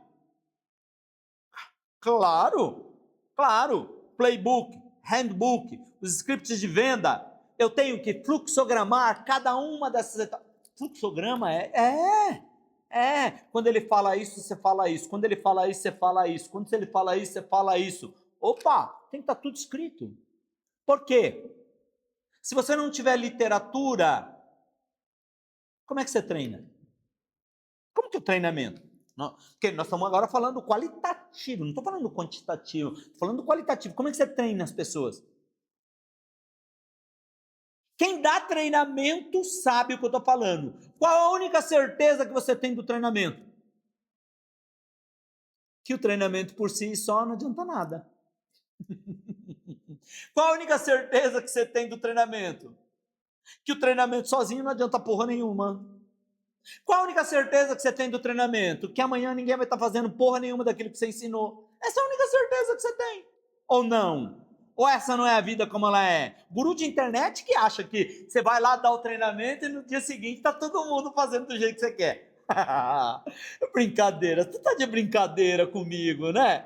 Claro, claro, playbook, handbook, os scripts de venda, eu tenho que fluxogramar cada uma dessas etapas. Fluxograma quando ele fala isso, você fala isso, quando ele fala isso, você fala isso, quando ele fala isso, você fala isso. Opa, tem que estar tudo escrito. Por quê? Se você não tiver literatura, como é que você treina? Como que é o treinamento? Porque nós estamos agora falando qualitativo, não estou falando quantitativo, estou falando qualitativo. Como é que você treina as pessoas? Quem dá treinamento sabe o que eu estou falando. Qual a única certeza que você tem do treinamento? Que o treinamento por si só não adianta nada. Qual a única certeza que você tem do treinamento? Que o treinamento sozinho não adianta porra nenhuma. Qual a única certeza que você tem do treinamento? Que amanhã ninguém vai estar fazendo porra nenhuma daquilo que você ensinou. Essa é a única certeza que você tem. Ou não? Ou essa não é a vida como ela é? Guru de internet que acha que você vai lá dar o treinamento e no dia seguinte está todo mundo fazendo do jeito que você quer. Brincadeira, tu tá de brincadeira comigo, né?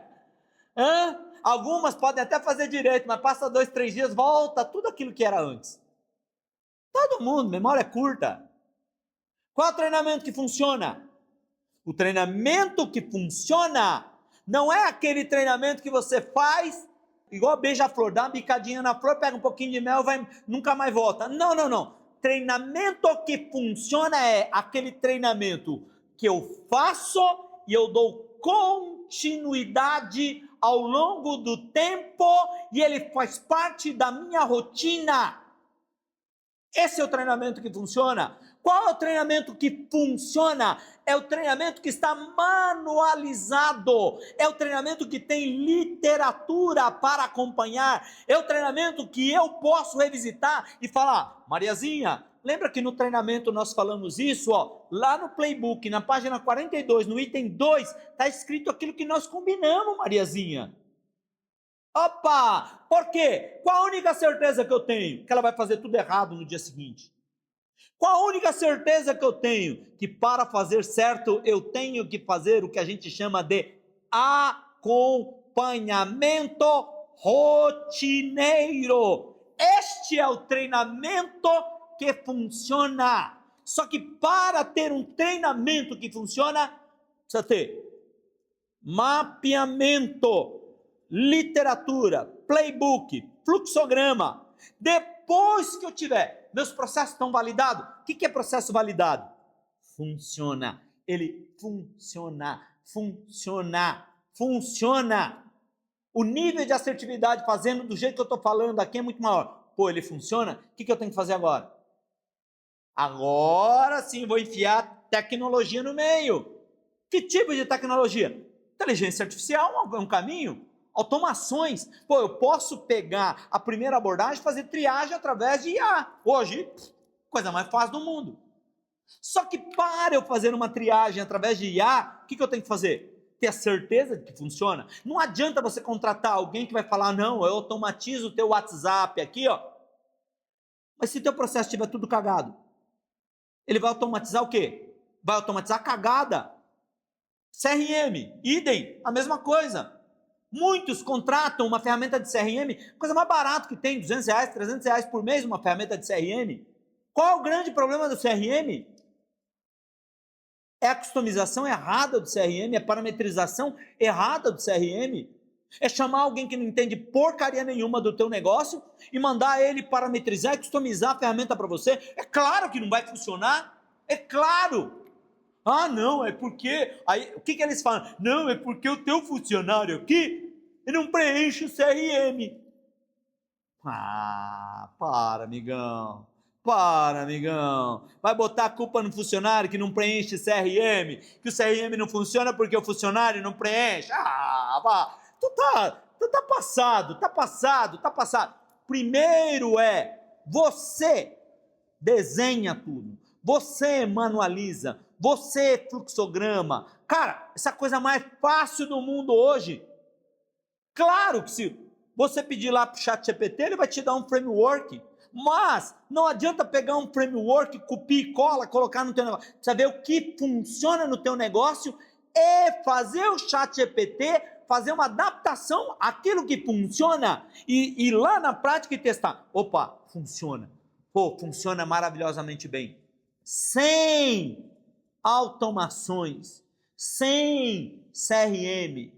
Hã? Algumas podem até fazer direito, mas passa 2, 3 dias, volta tudo aquilo que era antes. Todo mundo, memória curta. Qual é o treinamento que funciona? O treinamento que funciona não é aquele treinamento que você faz igual beija-flor, dá uma bicadinha na flor, pega um pouquinho de mel, vai, nunca mais volta. Não, não, não. Treinamento que funciona é aquele treinamento que eu faço e eu dou continuidade ao longo do tempo e ele faz parte da minha rotina. Esse é o treinamento que funciona. Qual é o treinamento que funciona? É o treinamento que está manualizado. É o treinamento que tem literatura para acompanhar. É o treinamento que eu posso revisitar e falar: Mariazinha, lembra que no treinamento nós falamos isso? Ó, lá no playbook, na página 42, no item 2, está escrito aquilo que nós combinamos, Mariazinha. Opa! Por quê? Qual a única certeza que eu tenho? Que ela vai fazer tudo errado no dia seguinte. Qual a única certeza que eu tenho? Que para fazer certo eu tenho que fazer o que a gente chama de acompanhamento rotineiro. Este é o treinamento que funciona. Só que para ter um treinamento que funciona, precisa ter mapeamento, literatura, playbook, fluxograma. Depois que eu tiver, meus processos estão validados. O que é processo validado? Funciona. Ele funciona. O nível de assertividade fazendo do jeito que eu estou falando aqui é muito maior. Pô, ele funciona? O que eu tenho que fazer agora? Agora sim vou enfiar tecnologia no meio. Que tipo de tecnologia? Inteligência artificial é um caminho. Automações. Pô, eu posso pegar a primeira abordagem e fazer triagem através de IA. Hoje, coisa mais fácil do mundo. Só que para eu fazer uma triagem através de IA, o que eu tenho que fazer? Ter a certeza de que funciona. Não adianta você contratar alguém que vai falar: não, eu automatizo o teu WhatsApp aqui, ó. Mas se teu processo estiver tudo cagado, ele vai automatizar o quê? Vai automatizar a cagada. CRM, idem, a mesma coisa. Muitos contratam uma ferramenta de CRM, coisa mais barata que tem, R$200, R$300 por mês, uma ferramenta de CRM. Qual é o grande problema do CRM? É a customização errada do CRM, é a parametrização errada do CRM. É chamar alguém que não entende porcaria nenhuma do teu negócio e mandar ele parametrizar e customizar a ferramenta para você. É claro que não vai funcionar, é claro. Ah, não, é porque... Aí, o que eles falam? Não, é porque o teu funcionário aqui, ele não preenche o CRM. Ah, para, amigão. Para, amigão. Vai botar a culpa no funcionário que não preenche CRM, que o CRM não funciona porque o funcionário não preenche. Ah, vá. Tu tá passado. Primeiro você desenha tudo. Você manualiza, você fluxograma. Cara, essa coisa mais fácil do mundo hoje. Claro que se você pedir lá para o ChatGPT, ele vai te dar um framework. Mas não adianta pegar um framework, copia e cola, colocar no teu negócio. Precisa ver o que funciona no teu negócio e fazer o ChatGPT fazer uma adaptação àquilo que funciona e ir lá na prática e testar. Opa, funciona. Pô, funciona maravilhosamente bem. Sem automações, sem CRM.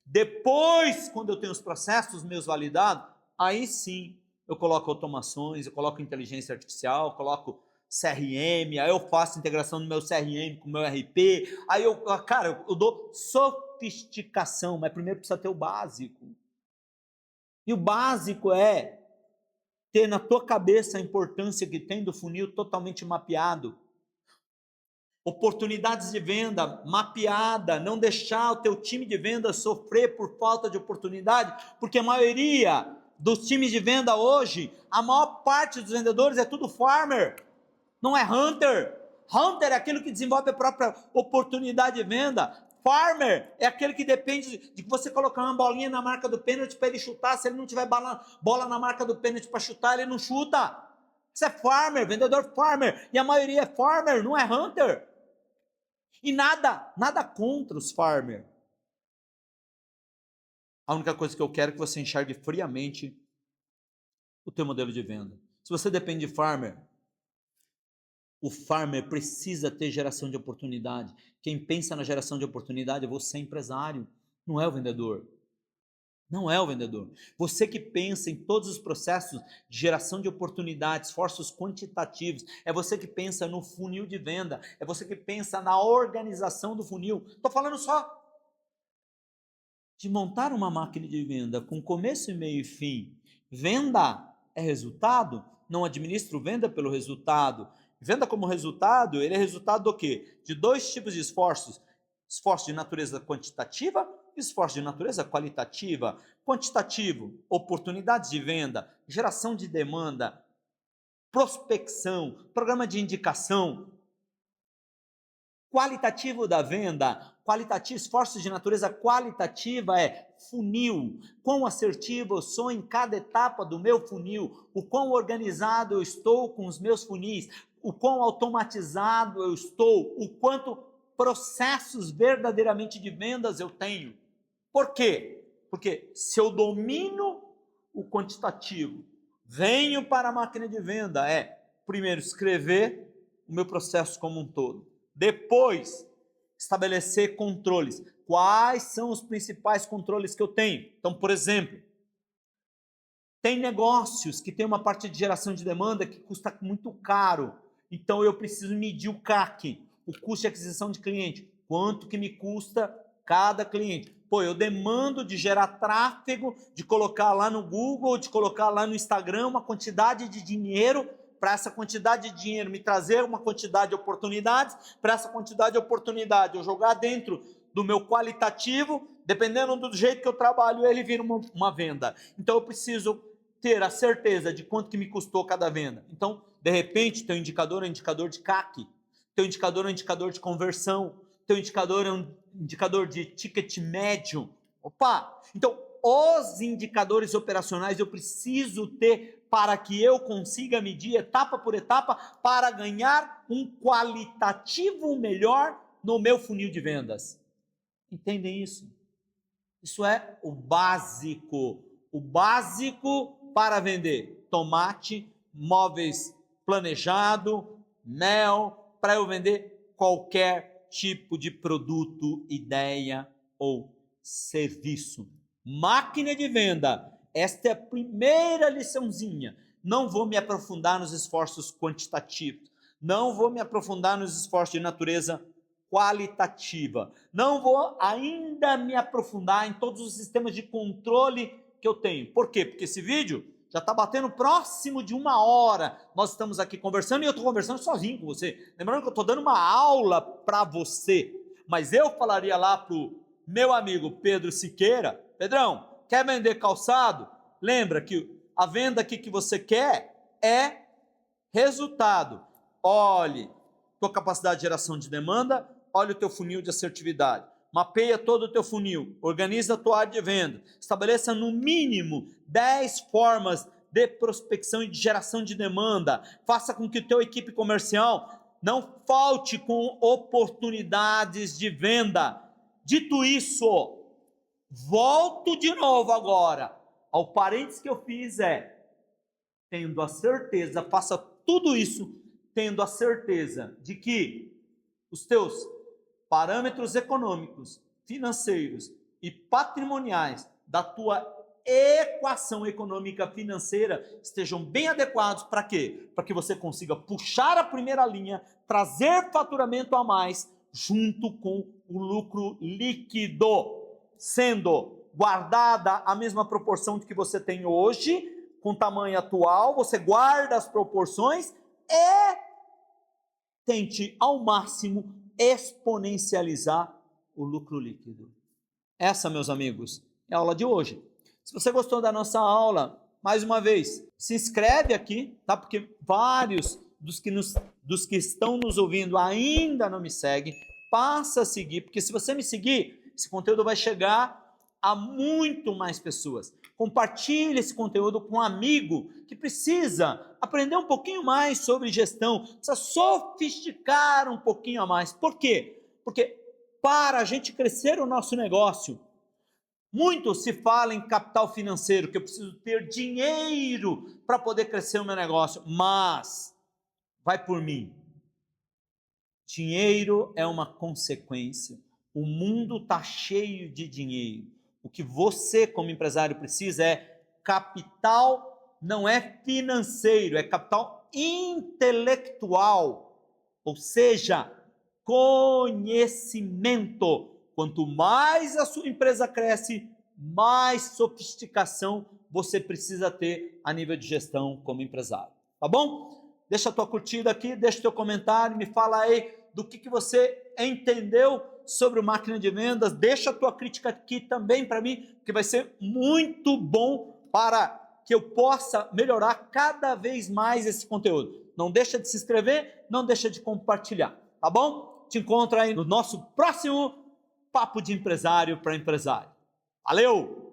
Depois, quando eu tenho os processos meus validados, aí sim eu coloco automações, eu coloco inteligência artificial, eu coloco CRM, aí eu faço integração no meu CRM com o meu RP, aí eu dou sofisticação, mas primeiro precisa ter o básico. E o básico é ter na tua cabeça a importância que tem do funil totalmente mapeado. Oportunidades de venda mapeada, não deixar o teu time de venda sofrer por falta de oportunidade, porque a maioria dos times de venda hoje, a maior parte dos vendedores é tudo farmer, não é hunter. Hunter é aquele que desenvolve a própria oportunidade de venda. Farmer é aquele que depende de que você colocar uma bolinha na marca do pênalti para ele chutar. Se ele não tiver bola na marca do pênalti para chutar, ele não chuta. Isso é farmer, vendedor farmer. E a maioria é farmer, não é hunter. E nada contra os farmer. A única coisa que eu quero é que você enxergue friamente o teu modelo de venda. Se você depende de farmer, o farmer precisa ter geração de oportunidade. Quem pensa na geração de oportunidade é você, empresário, não é o vendedor. Não é o vendedor. Você que pensa em todos os processos de geração de oportunidades, esforços quantitativos, é você que pensa no funil de venda, é você que pensa na organização do funil. Estou falando só de montar uma máquina de venda com começo, meio e fim. Venda é resultado, não administro venda pelo resultado. Venda como resultado, ele é resultado do quê? De dois tipos de esforços. Esforço de natureza quantitativa e esforço de natureza qualitativa. Quantitativo, oportunidades de venda, geração de demanda, prospecção, programa de indicação. Qualitativo da venda, qualitativo, esforços de natureza qualitativa é funil, quão assertivo eu sou em cada etapa do meu funil, o quão organizado eu estou com os meus funis, o quão automatizado eu estou, o quanto processos verdadeiramente de vendas eu tenho. Por quê? Porque se eu domino o quantitativo, venho para a máquina de venda, primeiro escrever o meu processo como um todo. Depois, estabelecer controles. Quais são os principais controles que eu tenho? Então, por exemplo, tem negócios que tem uma parte de geração de demanda que custa muito caro. Então, eu preciso medir o CAC, o custo de aquisição de cliente. Quanto que me custa cada cliente? Pô, eu demando de gerar tráfego, de colocar lá no Google, de colocar lá no Instagram uma quantidade de dinheiro, para essa quantidade de dinheiro me trazer uma quantidade de oportunidades, para essa quantidade de oportunidade eu jogar dentro do meu qualitativo, dependendo do jeito que eu trabalho, ele vira uma venda. Então eu preciso ter a certeza de quanto que me custou cada venda. Então, de repente, teu indicador é um indicador de CAC, teu indicador é um indicador de conversão, teu indicador é um indicador de ticket médio. Opa! Então, os indicadores operacionais eu preciso ter para que eu consiga medir etapa por etapa para ganhar um qualitativo melhor no meu funil de vendas. Entendem isso? Isso é o básico para vender tomate, móveis planejado, mel, para eu vender qualquer tipo de produto, ideia ou serviço. Máquina de venda, esta é a primeira liçãozinha. Não vou me aprofundar nos esforços quantitativos, não vou me aprofundar nos esforços de natureza qualitativa, não vou ainda me aprofundar em todos os sistemas de controle que eu tenho. Por quê? Porque esse vídeo já está batendo próximo de 1 hora. Nós estamos aqui conversando e eu estou conversando sozinho com você. Lembrando que eu estou dando uma aula para você, mas eu falaria lá para o meu amigo Pedro Siqueira: Pedrão, quer vender calçado? Lembra que a venda aqui que você quer é resultado. Olhe tua capacidade de geração de demanda, olha o teu funil de assertividade. Mapeia todo o teu funil, organiza a tua área de venda, estabeleça no mínimo 10 formas de prospecção e de geração de demanda, faça com que o teu equipe comercial não falte com oportunidades de venda. Dito isso, volto de novo agora ao parênteses que eu fiz, tendo a certeza, faça tudo isso tendo a certeza de que os teus parâmetros econômicos, financeiros e patrimoniais da tua equação econômica financeira estejam bem adequados. Para quê? Para que você consiga puxar a primeira linha, trazer faturamento a mais junto com o lucro líquido, sendo guardada a mesma proporção que você tem hoje, com tamanho atual, você guarda as proporções e tente ao máximo exponencializar o lucro líquido. Essa, meus amigos, é a aula de hoje. Se você gostou da nossa aula, mais uma vez, se inscreve aqui, tá? Porque vários dos que estão nos ouvindo ainda não me seguem, passa a seguir, porque se você me seguir, esse conteúdo vai chegar a muito mais pessoas. Compartilhe esse conteúdo com um amigo que precisa aprender um pouquinho mais sobre gestão, precisa sofisticar um pouquinho a mais. Por quê? Porque para a gente crescer o nosso negócio, muito se fala em capital financeiro, que eu preciso ter dinheiro para poder crescer o meu negócio, mas vai por mim. Dinheiro é uma consequência. O mundo está cheio de dinheiro. O que você, como empresário, precisa é capital, não é financeiro, é capital intelectual, ou seja, conhecimento. Quanto mais a sua empresa cresce, mais sofisticação você precisa ter a nível de gestão como empresário. Tá bom? Deixa a tua curtida aqui, deixa o teu comentário, me fala aí do que você entendeu sobre o Máquina de Vendas. Deixa a tua crítica aqui também para mim, que vai ser muito bom para que eu possa melhorar cada vez mais esse conteúdo. Não deixa de se inscrever, não deixa de compartilhar, tá bom? Te encontro aí no nosso próximo Papo de Empresário para Empresário. Valeu!